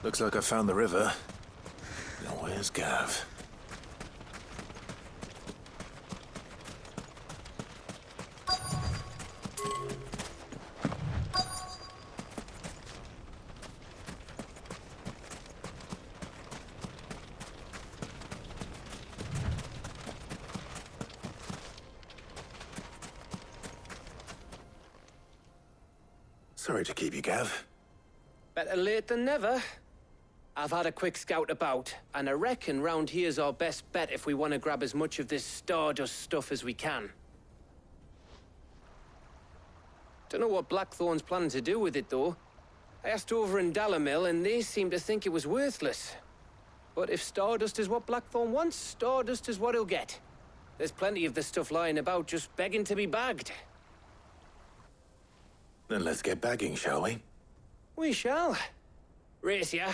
Looks like I found the river. Now where's Gav? Sorry to keep you, Gav. Better late than never. I've had a quick scout about, and I reckon round here's our best bet if we want to grab as much of this Stardust stuff as we can. Don't know what Blackthorn's planning to do with it, though. I asked over in Dalamil, and they seem to think it was worthless. But if Stardust is what Blackthorn wants, Stardust is what he'll get. There's plenty of this stuff lying about, just begging to be bagged. Then let's get bagging, shall we? We shall. Race ya.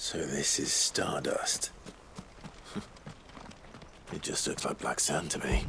So this is Stardust. It just looks like black sand to me.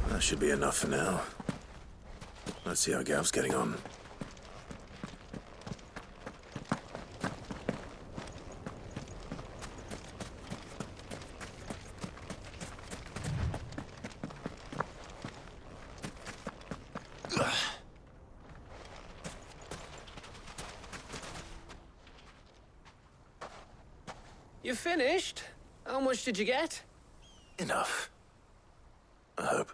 That should be enough for now. Let's see how Gav's getting on. You finished? How much did you get? Enough. I hope.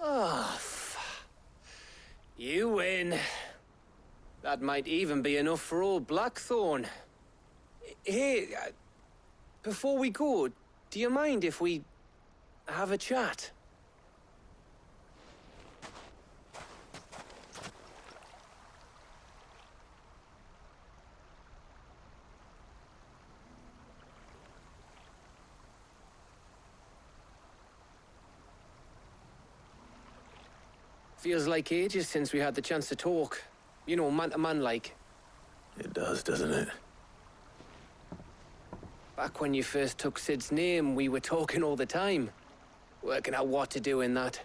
Oh, you win. That might even be enough for old Blackthorn. Hey, before we go, do you mind if we have a chat? Feels like ages since we had the chance to talk. You know, man to man like. It does, doesn't it? Back when you first took Sid's name, we were talking all the time. Working out what to do in that.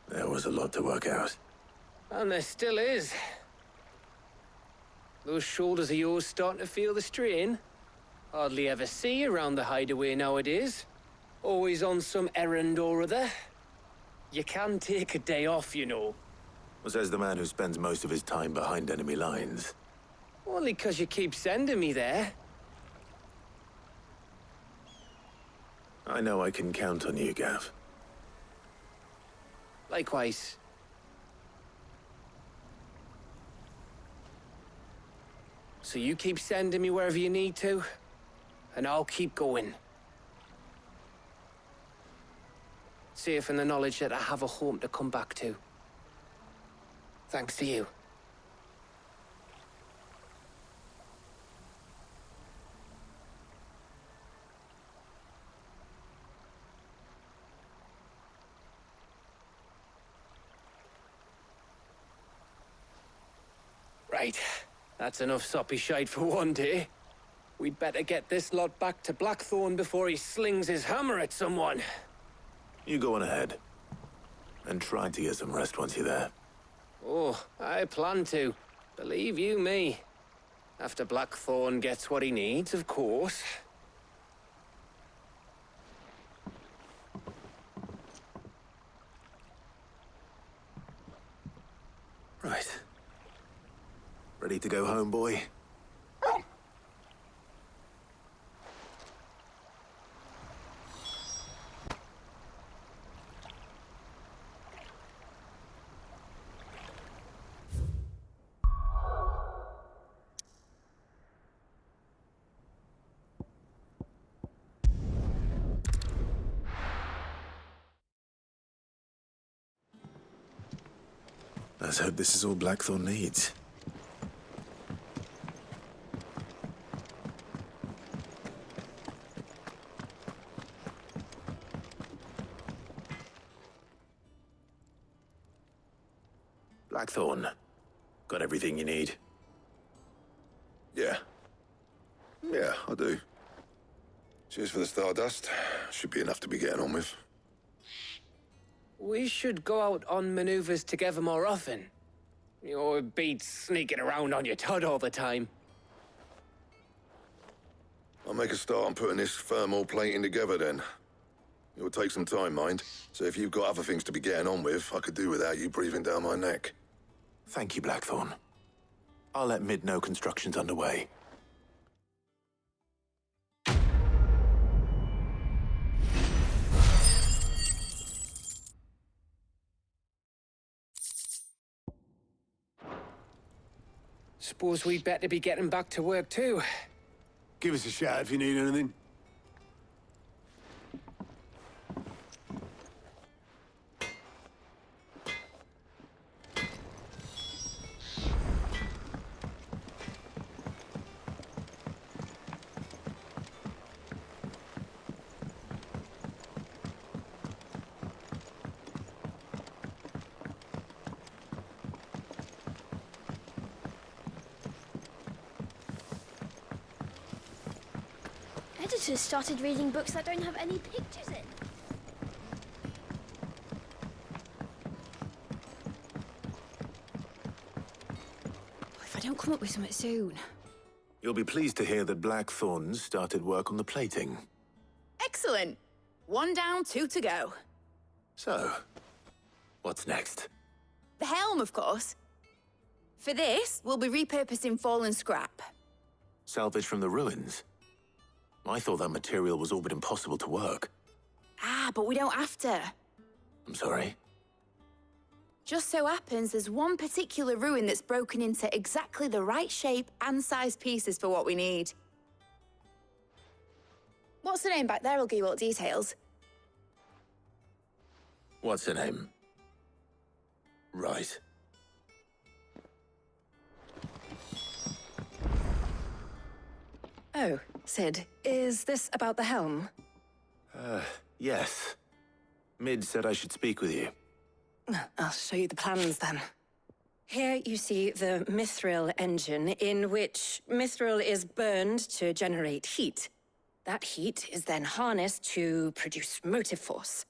There was a lot to work out. And there still is. Those shoulders of yours starting to feel the strain. Hardly ever see you around the hideaway nowadays. Always on some errand or other. You can take a day off, you know. Says the man who spends most of his time behind enemy lines. Only 'cause you keep sending me there. I know I can count on you, Gav. Likewise. So you keep sending me wherever you need to, and I'll keep going. Safe in the knowledge that I have a home to come back to. Thanks to you. Right. That's enough soppy shite for one day. We'd better get this lot back to Blackthorn before he slings his hammer at someone. You go on ahead. And try to get some rest once you're there. Oh, I plan to. Believe you me. After Blackthorn gets what he needs, of course. Right. Ready to go home, boy? Let's hope this is all Blackthorn needs. Blackthorn, got everything you need? Yeah. Yeah, I do. Cheers for the stardust. Should be enough to be getting on with. We should go out on maneuvers together more often. Or beat sneaking around on your Todd all the time. I'll make a start on putting this thermal plating together then. It'll take some time, mind. So if you've got other things to be getting on with, I could do without you breathing down my neck. Thank you, Blackthorn. I'll let Mid know construction's underway. Suppose we'd better be getting back to work too. Give us a shout if you need anything. Editors started reading books that don't have any pictures in. If I don't come up with something soon. You'll be pleased to hear that Blackthorn's started work on the plating. Excellent. 1 down, 2 to go. So, what's next? The helm, of course. For this, we'll be repurposing fallen scrap. Salvage from the ruins? I thought that material was all but impossible to work. Ah, but we don't have to. I'm sorry. Just so happens there's one particular ruin that's broken into exactly the right shape and size pieces for what we need. What's the name back there? I'll give you all the details. What's her name? Right. Oh, Sid, is this about the helm? Yes. Mid said I should speak with you. I'll show you the plans then. Here you see the mithril engine, in which mithril is burned to generate heat. That heat is then harnessed to produce motive force.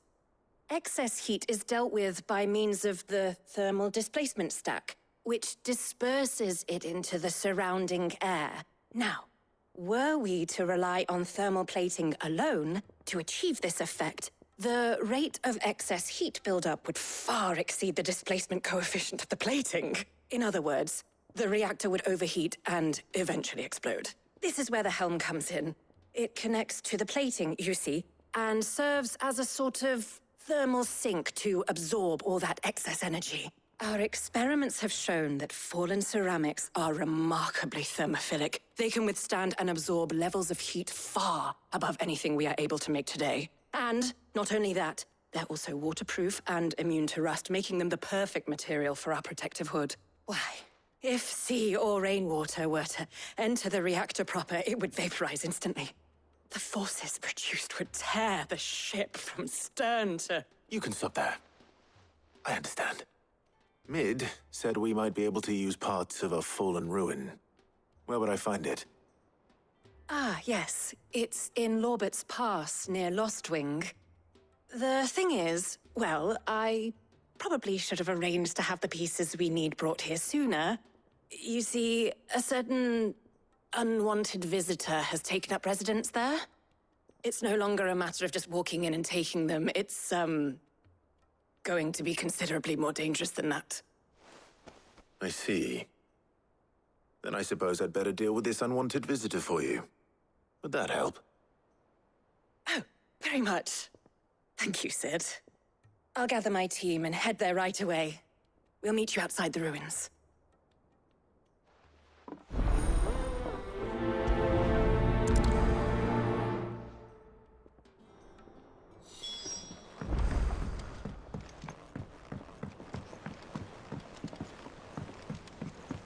Excess heat is dealt with by means of the thermal displacement stack, which disperses it into the surrounding air. Now, were we to rely on thermal plating alone to achieve this effect, the rate of excess heat buildup would far exceed the displacement coefficient of the plating. In other words, the reactor would overheat and eventually explode. This is where the helm comes in. It connects to the plating, you see, and serves as a sort of thermal sink to absorb all that excess energy. Our experiments have shown that fallen ceramics are remarkably thermophilic. They can withstand and absorb levels of heat far above anything we are able to make today. And not only that, they're also waterproof and immune to rust, making them the perfect material for our protective hood. Why, if sea or rainwater were to enter the reactor proper, it would vaporize instantly. The forces produced would tear the ship from stern to... You can stop there. I understand. Mid said we might be able to use parts of a fallen ruin. Where would I find it? Ah, yes. It's in Lorbert's Pass, near Lostwing. The thing is, well, I probably should have arranged to have the pieces we need brought here sooner. You see, a certain unwanted visitor has taken up residence there. It's no longer a matter of just walking in and taking them. It's, going to be considerably more dangerous than that. I see. Then I suppose I'd better deal with this unwanted visitor for you. Would that help? Oh, very much. Thank you, Sid. I'll gather my team and head there right away. We'll meet you outside the ruins.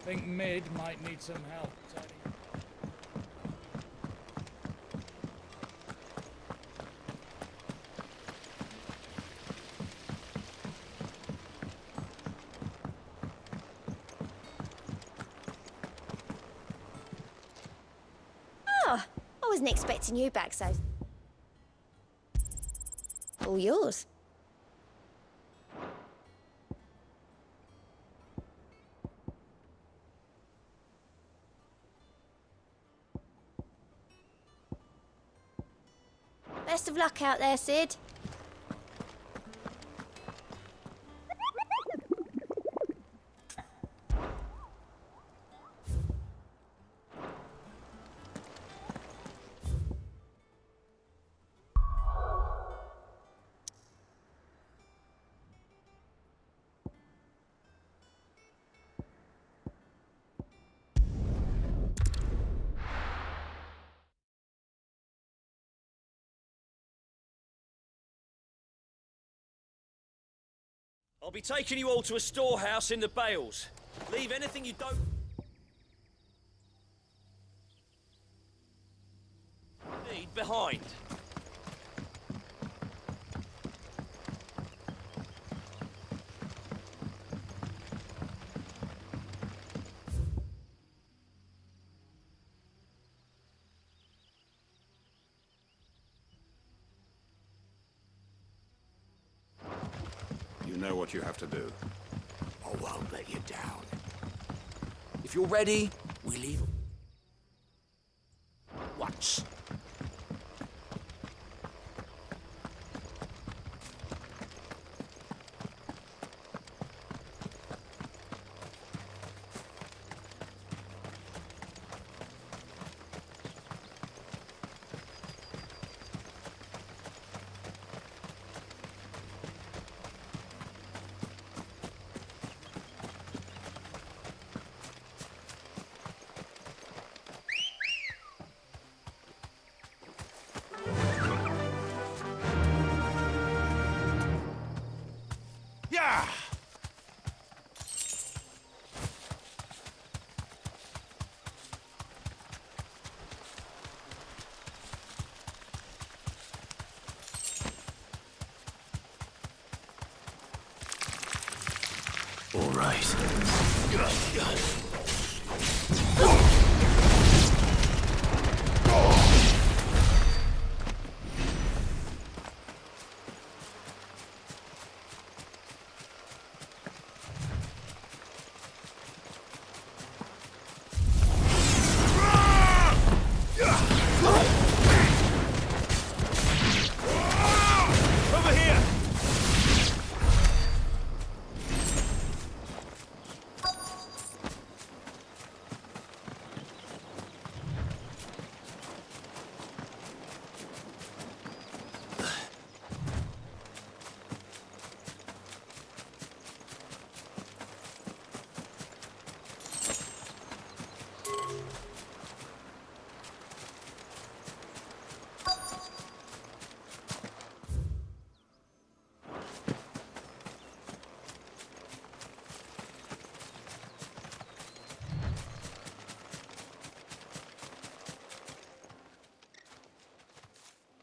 Think Mid might need some help, Teddy. Oh, I wasn't expecting you back, so... All yours. Best of luck out there, Sid. I'll be taking you all to a storehouse in the Bales. Leave anything you don't need behind. You know what you have to do. I won't let you down. If you're ready, we leave. Once. Yeah! All right. Over here!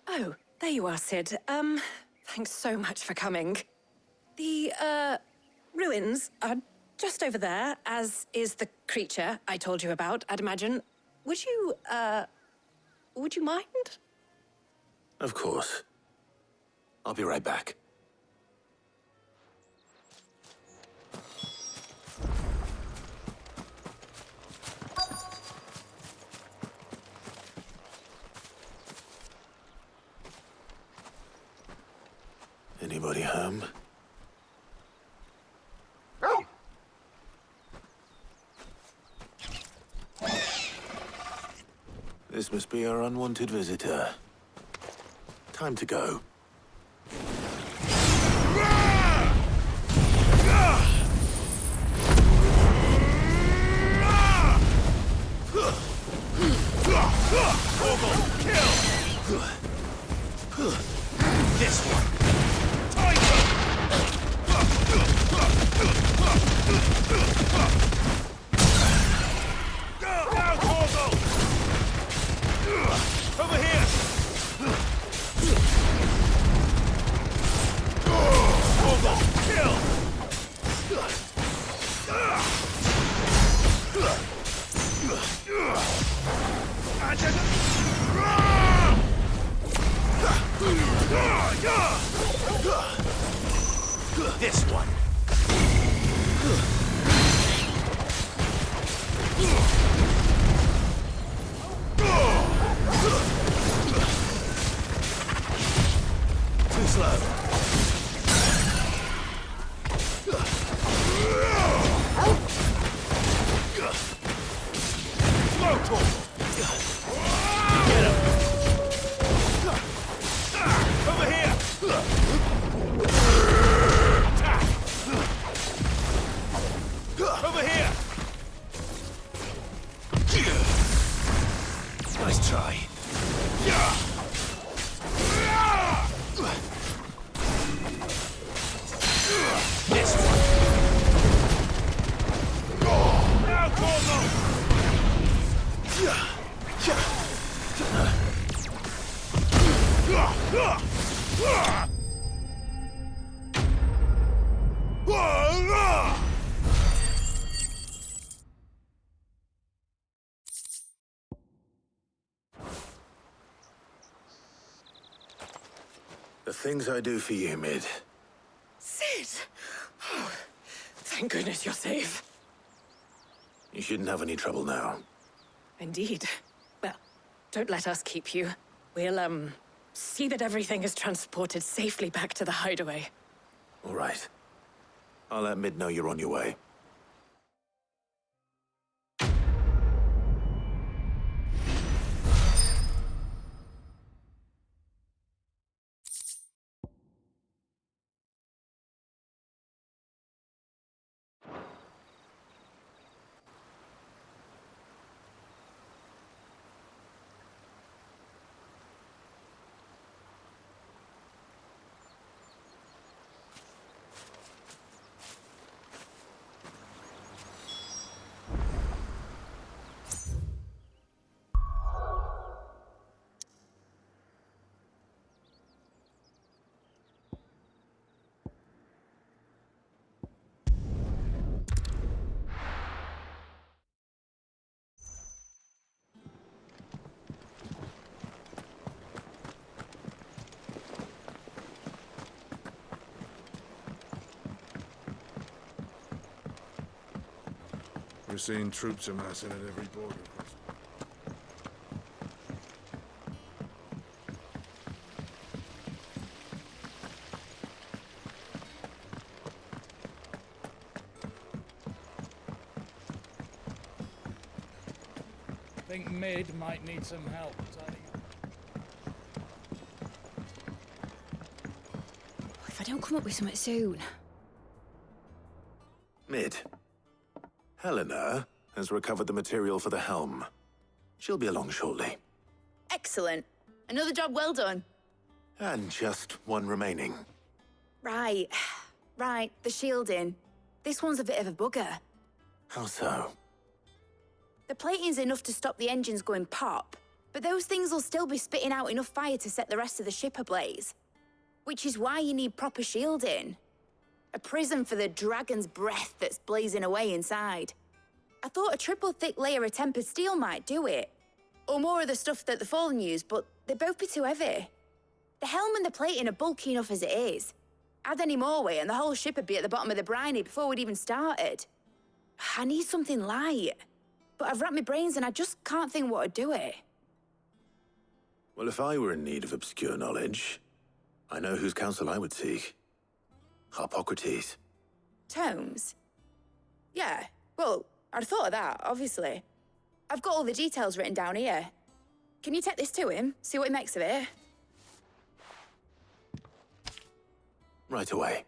Oh, there you are, Sid. Thanks so much for coming. The, ruins are just over there, as is the creature I told you about, I'd imagine. Would you mind? Of course. I'll be right back. Anybody home? This must be our unwanted visitor. Time to go. This one. Over here! Kill! This one. Too slow. Over here! Over here! Nice try. This one. Now, Corvo! The things I do for you, Mid. Sid! Oh, thank goodness you're safe. You shouldn't have any trouble now. Indeed. Well, don't let us keep you. We'll, see that everything is transported safely back to the hideaway. All right. I'll let Mid know you're on your way. We're seeing troops amassing at every border crossing. Think Mid might need some help tidying up. If I don't come up with something soon. Mid. Helena has recovered the material for the helm. She'll be along shortly. Excellent. Another job well done. And just one remaining. Right. Right, the shielding. This one's a bit of a bugger. How so? The plating's enough to stop the engines going pop, but those things will still be spitting out enough fire to set the rest of the ship ablaze. Which is why you need proper shielding. A prison for the dragon's breath that's blazing away inside. I thought a triple thick layer of tempered steel might do it. Or more of the stuff that the Fallen use, but they'd both be too heavy. The helm and the plating are bulky enough as it is. Add any more weight and the whole ship would be at the bottom of the briny before we'd even started. I need something light. But I've racked my brains and I just can't think what would do it. Well, if I were in need of obscure knowledge, I know whose counsel I would seek. Hippocrates. Tomes? Yeah, well, I'd thought of that, obviously. I've got all the details written down here. Can you take this to him, see what he makes of it? Right away.